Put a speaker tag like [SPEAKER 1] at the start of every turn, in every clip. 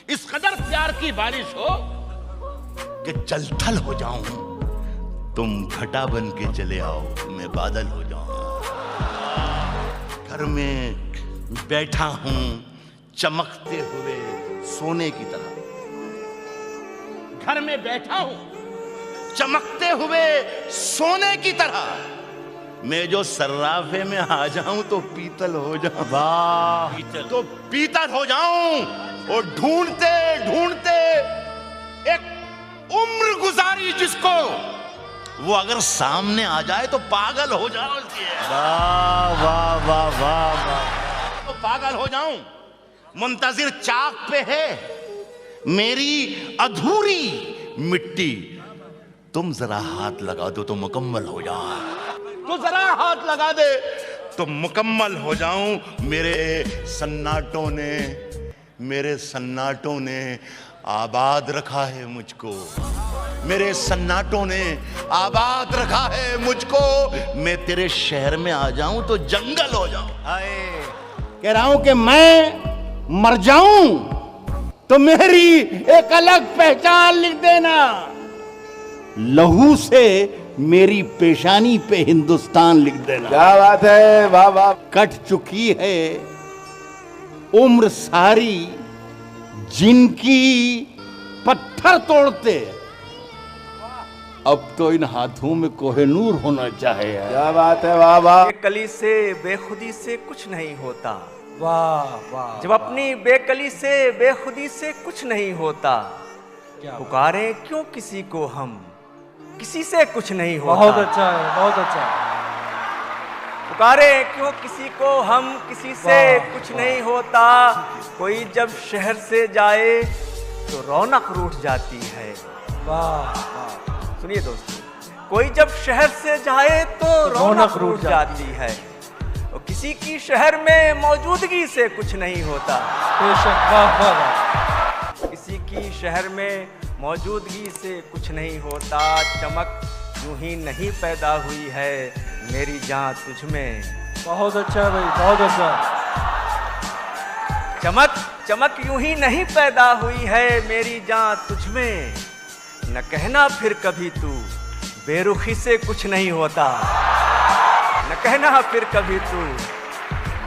[SPEAKER 1] इस कदर प्यार की बारिश हो कि जलथल हो जाऊं, तुम घटा बन के चले आओ, मैं बादल हो जाऊं। घर में बैठा हूं चमकते हुए सोने की तरह, घर में बैठा हूं चमकते हुए सोने की तरह। मैं जो सर्राफे में आ जाऊं तो पीतल हो जाऊं। वाह, तो पीतल हो जाऊं और ढूंढते ढूंढते एक उम्र गुजारी जिसको, वो अगर सामने आ जाए तो पागल हो जाऊं। वाह वाह वाह वाह वाह, तो पागल हो जाऊं। मुंतजिर चाक पे है मेरी अधूरी मिट्टी, तुम जरा हाथ लगा दो तो मुकम्मल हो जाऊं। तो जरा हाथ लगा दे तो मुकम्मल हो जाऊं। मेरे सन्नाटों ने आबाद रखा है मुझको, मेरे सन्नाटों ने आबाद रखा है मुझको। मैं तेरे शहर में आ जाऊं तो जंगल हो जाऊं।
[SPEAKER 2] कह रहा हूं कि मैं मर जाऊं तो मेरी एक अलग पहचान लिख देना। लहू से मेरी पेशानी पे हिंदुस्तान लिख देना।
[SPEAKER 3] क्या बात है, वाह वाह।
[SPEAKER 2] कट चुकी है उम्र सारी जिनकी पत्थर तोड़ते, अब तो इन हाथों में कोहिनूर होना चाहिए।
[SPEAKER 3] क्या बात है, वाह वाह।
[SPEAKER 4] बेकली से बेखुदी से कुछ नहीं होता।
[SPEAKER 5] वाह वाह।
[SPEAKER 4] जब अपनी बेकली से बेखुदी से कुछ नहीं होता, पुकारे क्यों किसी को हम, किसी से कुछ नहीं होता।
[SPEAKER 5] बहुत अच्छा है, बहुत अच्छा है।
[SPEAKER 4] पुकारे क्यों किसी को हम, किसी से कुछ नहीं होता। कोई जब शहर से जाए तो रौनक रूठ जाती है।
[SPEAKER 5] वाह वाह।
[SPEAKER 4] सुनिए दोस्तों, कोई जब शहर से जाए तो रौनक रूठ जाती है, और किसी की शहर में मौजूदगी से कुछ नहीं होता।
[SPEAKER 5] बेशक, वाह वाह वाह।
[SPEAKER 4] किसी की शहर में मौजूदगी से कुछ नहीं होता। चमक यूं ही नहीं पैदा हुई है मेरी जान तुझ में।
[SPEAKER 5] बहुत अच्छा है भाई, बहुत अच्छा।
[SPEAKER 4] चमक यूं ही नहीं पैदा हुई है मेरी जान तुझ में। न कहना फिर कभी तू बेरुखी से कुछ नहीं होता। न कहना फिर कभी तू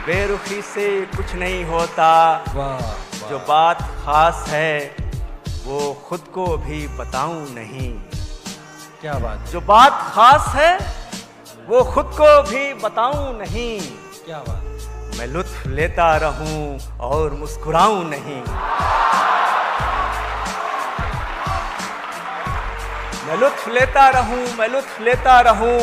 [SPEAKER 4] बेरुखी से कुछ नहीं होता।
[SPEAKER 5] वाह।
[SPEAKER 4] जो बात खास है वो खुद को भी बताऊं नहीं।
[SPEAKER 5] क्या बात।
[SPEAKER 4] जो बात खास है वो खुद को भी बताऊं नहीं।
[SPEAKER 5] क्या बात।
[SPEAKER 4] मैं लुत्फ लेता रहूं और मुस्कुराऊं नहीं। मैं लुत्फ लेता रहूं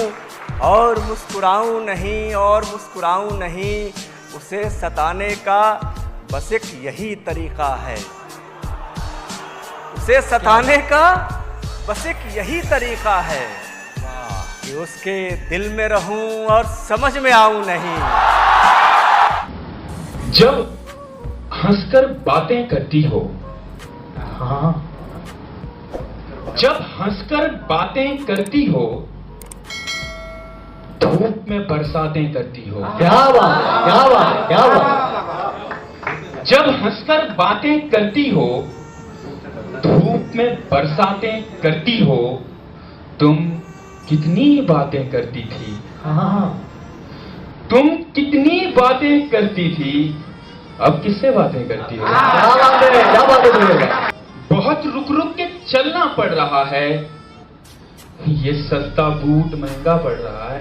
[SPEAKER 4] और मुस्कुराऊं नहीं, और मुस्कुराऊं नहीं। उसे सताने का बस एक यही तरीका है। उसे सताने का बस एक यही तरीका है कि उसके दिल में रहूं और समझ में आऊं नहीं।
[SPEAKER 6] जब हंसकर बातें करती हो, हाँ, जब हंसकर बातें करती हो, धूप में बरसातें करती हो।
[SPEAKER 3] क्या बात है, क्या बात है, क्या बात।
[SPEAKER 6] जब हंसकर बातें करती हो, धूप में बरसातें करती हो, तुम कितनी बातें करती थी।
[SPEAKER 3] हाँ,
[SPEAKER 6] तुम कितनी बातें करती थी, अब किससे बातें करती हो।
[SPEAKER 3] क्या बात है, क्या बात है।
[SPEAKER 6] बहुत रुक रुक के चलना पड़ रहा है, ये सस्ता बूट महंगा पड़ रहा है।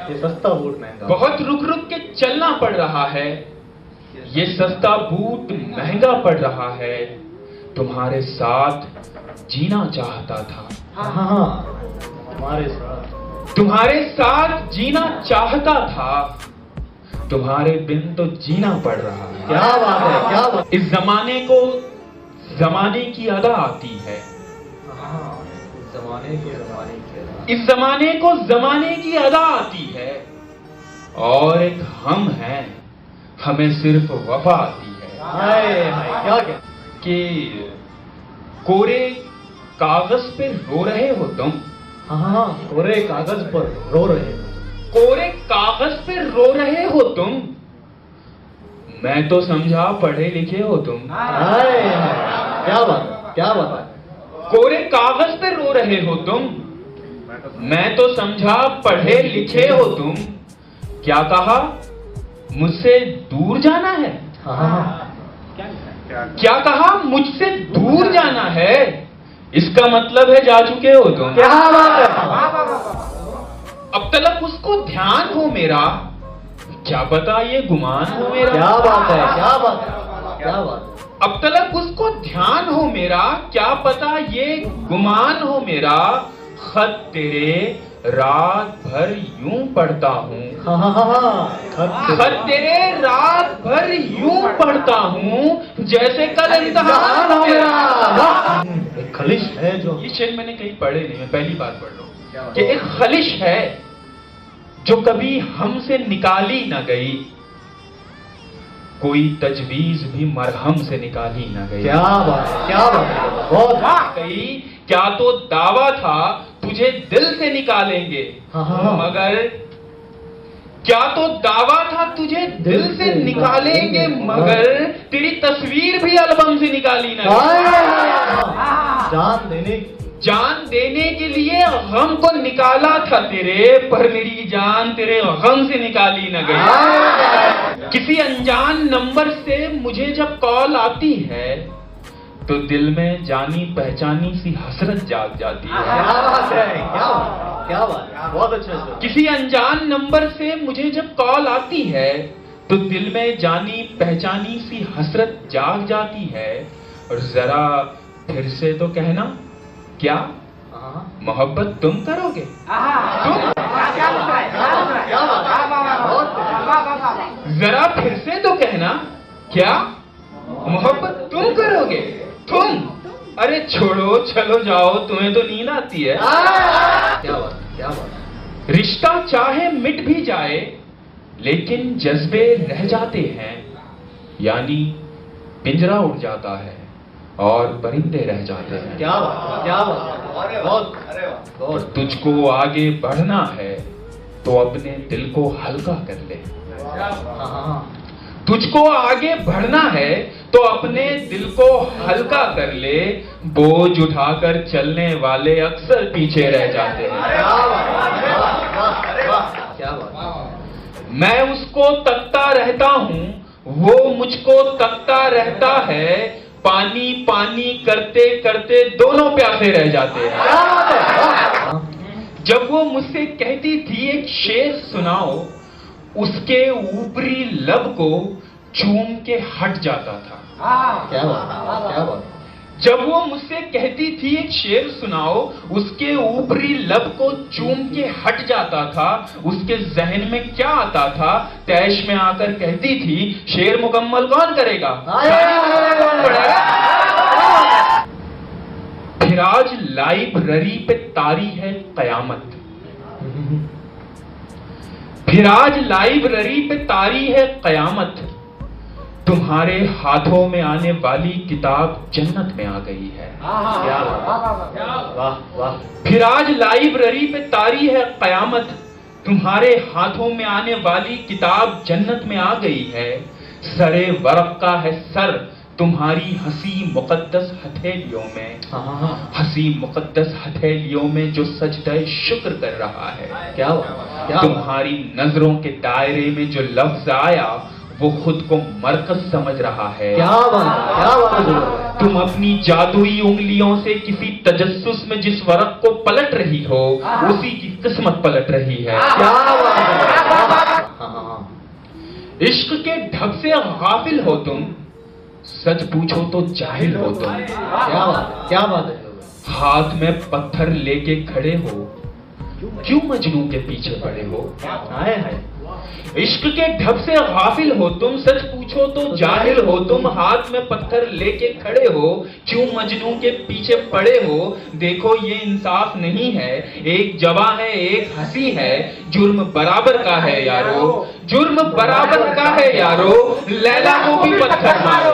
[SPEAKER 3] ये सस्ता बूट महंगा।
[SPEAKER 6] बहुत रुक रुक के चलना पड़ रहा है, ये सस्ता बूट महंगा पड़ रहा है। तुम्हारे साथ जीना चाहता था।
[SPEAKER 3] हाँ,
[SPEAKER 6] तुम्हारे साथ जीना चाहता था, तुम्हारे बिन तो जीना पड़ रहा है।
[SPEAKER 3] क्या बात है, क्या बात।
[SPEAKER 6] इस जमाने को जमाने की अदा आती है। इस जमाने को जमाने की अदा आती है, और एक हम हैं, हमें सिर्फ वफा आती है।
[SPEAKER 3] क्या क्या
[SPEAKER 6] कि कोरे कागज पे रो रहे हो तुम।
[SPEAKER 3] हाँ, कोरे कागज पर रो रहे हो।
[SPEAKER 6] कोरे कागज पे रो रहे हो तुम, मैं तो समझा पढ़े लिखे हो तुम।
[SPEAKER 3] हाय हाय, क्या बात है, क्या बात है।
[SPEAKER 6] कोरे कागज पे रो रहे हो तुम। मैं तो समझा पढ़े लिखे हो तुम। क्या कहा, मुझसे दूर जाना है?
[SPEAKER 3] हाँ,
[SPEAKER 6] क्या कहा, मुझसे दूर जाना है? इसका मतलब है जा चुके हो तुम।
[SPEAKER 3] क्या बात है।
[SPEAKER 6] अब तलक उसको ध्यान हो मेरा, क्या पता ये गुमान हो मेरा।
[SPEAKER 3] क्या बात है, क्या बात है, क्या बात है।
[SPEAKER 6] अब तलक उसको ध्यान हो मेरा, क्या पता ये गुमान हो मेरा। खत तेरे रात भर यूं पढ़ता हूँ।
[SPEAKER 3] हाँ हाँ हाँ,
[SPEAKER 6] खत तेरे रात भर यूं पढ़ता हूँ जैसे कल इम्तिहान हो मेरा।
[SPEAKER 3] एक खलिश है जो,
[SPEAKER 6] ये शेर मैंने कहीं पढ़े नहीं, मैं पहली बार पढ़ रहा हूँ कि एक खलिश है जो कभी हमसे निकाली ना गई, कोई तजवीज भी मरहम से निकाली ना गई।
[SPEAKER 3] क्या बात है, क्या बात है, बहुत।
[SPEAKER 6] कही क्या तो दावा था तुझे दिल से निकालेंगे,
[SPEAKER 3] हाँ।
[SPEAKER 6] मगर क्या तो दावा था तुझे दिल से निकालेंगे, मगर तेरी तस्वीर भी एल्बम से निकाली ना गई। जान देने के लिए गम को निकाला था तेरे, पर मेरी जान तेरे गम से निकाली न गई। किसी अनजान नंबर से मुझे जब कॉल आती है तो दिल में जानी पहचानी सी हसरत जाग जाती है।
[SPEAKER 3] क्या बात है, क्या बात, क्या बात है, बहुत अच्छा।
[SPEAKER 6] किसी अनजान नंबर से मुझे जब कॉल आती है तो दिल में जानी पहचानी सी हसरत जाग जाती है। और जरा फिर से तो कहना, क्या मोहब्बत तुम करोगे? जरा फिर से तो कहना, क्या मोहब्बत तुम करोगे? तुम? अरे छोड़ो, चलो जाओ, तुम्हें तो नींद आती है।
[SPEAKER 3] क्या बात, क्या बात।
[SPEAKER 6] रिश्ता चाहे मिट भी जाए लेकिन जज्बे रह जाते हैं, यानी पिंजरा उड़ जाता है और परिंदे रह जाते हैं।
[SPEAKER 3] क्या बात, क्या बात, बहुत बहुत।
[SPEAKER 6] तुझको आगे बढ़ना है तो अपने दिल को हल्का कर ले। तुझको आगे बढ़ना है तो अपने दिल को हल्का कर ले, बोझ उठाकर चलने वाले अक्सर पीछे रह जाते हैं।
[SPEAKER 3] क्या बात।
[SPEAKER 6] मैं उसको तकता रहता हूँ, वो मुझको तकता रहता है, पानी पानी करते करते दोनों प्यासे रह जाते हैं। जब वो मुझसे कहती थी एक शेर सुनाओ, उसके ऊपरी लब को चूम के हट जाता था।
[SPEAKER 3] क्या बात, क्या बात।
[SPEAKER 6] जब वो मुझसे कहती थी एक शेर सुनाओ, उसके ऊपरी लब को चूम के हट जाता था, उसके जहन में क्या आता था, तैश में आकर कहती थी शेर मुकम्मल कौन करेगा, कौन पढ़ेगा। फिर आज लाइब्रेरी पे तारी है कयामत, फिर आज लाइब्रेरी पे तारी है कयामत, तुम्हारे हाथों में आने वाली किताब जन्नत में आ गई है।
[SPEAKER 3] क्या बात, वाह वाह।
[SPEAKER 6] फिर आज लाइब्रेरी पे तारी है कयामत, तुम्हारे हाथों में आने वाली किताब जन्नत में आ गई है। सरे वरक का है सर तुम्हारी हंसी मुकद्दस हथेलियों में, हंसी मुकद्दस हथेलियों में जो सजदे शुक्र कर रहा है।
[SPEAKER 3] क्या बात, क्या
[SPEAKER 6] तुम्हारी नजरों के दायरे में जो लफ्ज आया वो खुद को मरकज समझ रहा है।
[SPEAKER 3] क्या बात, क्या बात।
[SPEAKER 6] तुम अपनी जादुई उंगलियों से किसी तजस्सुस में जिस वरक को पलट रही हो, उसी की किस्मत पलट रही है।
[SPEAKER 3] क्या बात।
[SPEAKER 6] इश्क के ढब से गाफिल हो तुम, सच पूछो तो जाहिल हो तुम।
[SPEAKER 3] क्या बात, क्या बात है।
[SPEAKER 6] हाथ में पत्थर लेके खड़े हो, क्यों मजनू के पीछे पड़े हो।
[SPEAKER 3] हाय हाय।
[SPEAKER 6] इश्क के ढब से गाफिल हो तुम, सच पूछो तो जाहिल हो तुम। हाथ में पत्थर लेके खड़े हो, क्यों मजनू के पीछे पड़े हो। देखो ये इंसाफ नहीं है, एक जवा है एक हंसी है, जुर्म बराबर का है यारो, जुर्म बराबर का है यारो, लैला को भी पत्थर मारो।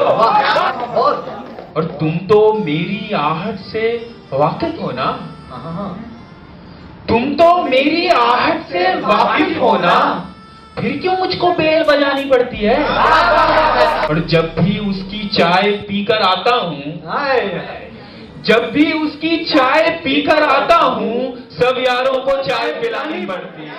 [SPEAKER 6] और तुम तो मेरी आहट से वाकिफ हो ना, तुम तो मेरी आहट से वाकिफ हो ना, फिर क्यों मुझको बेल बजानी पड़ती है? और जब भी उसकी चाय पीकर आता हूँ, जब भी उसकी चाय पीकर आता हूँ, सब यारों को चाय पिलानी पड़ती है।